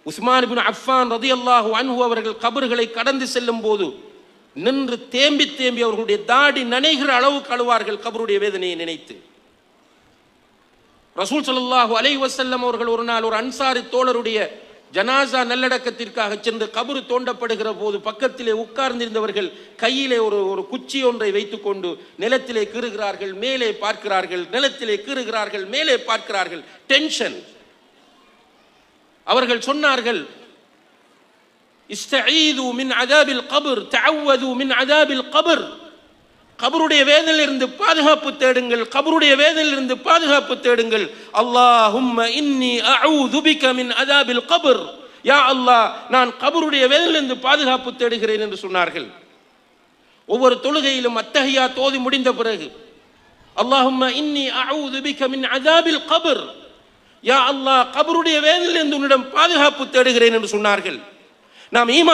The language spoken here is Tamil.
உஸ்மான் இப்னு அஃபான் ரலியல்லாஹு அன்ஹு அவர்கள் கபர்களை கடந்து செல்லும் போது நின்று தேம்பி தேம்பி அவர்களுடைய தாடி நனைகிற அளவுக்கு அழுவார்கள் கபருடைய வேதனையை நினைத்து. ரசூல் ஸல்லல்லாஹு அலைஹி வஸல்லம் அவர்கள் ஒரு நாள் ஒரு அன்சாரி தோழருடைய ஜனாசா நல்லடக்கத்திற்காக சென்று கபரு தோண்டப்படுகிற போது பக்கத்திலே உட்கார்ந்திருந்தவர்கள் கையிலே ஒரு குச்சி ஒன்றை வைத்துக்கொண்டு நிலத்திலே கீறுகிறார்கள், மேலே பார்க்கிறார்கள், நிலத்திலே கீறுகிறார்கள், மேலே பார்க்கிறார்கள். டென்ஷன். அவர்கள் சொன்னார்கள், இஸ்தஈது மின் அதாபில் கபர், தஅவது மின் அதாபில் கபர். கபருடைய வேதனையிலிருந்து பாதுகாப்பு தேடுங்கள், கபருடைய வேதனையிலிருந்து பாதுகாப்பு தேடுங்கள். அல்லாஹும்ம இன்னி அஊது பிக மின் அதாபில் கபர். யா அல்லாஹ், நான் கபருடைய வேதனையிலிருந்து பாதுகாப்பு தேடுகிறேன் என்று சொன்னார்கள். ஒவ்வொரு தொழுகையிலும் அத்தஹியாத் ஓதி முடிந்த பிறகு அல்லாஹும்ம இன்னி அஊது பிக மின் அதாபில் கபர், யா அல்லாஹ், கபருடைய வேதனையிலிருந்து உன்னிடம் பாதுகாப்பு தேடுகிறேன் என்று சொன்னார்கள். நாம் ஈமான்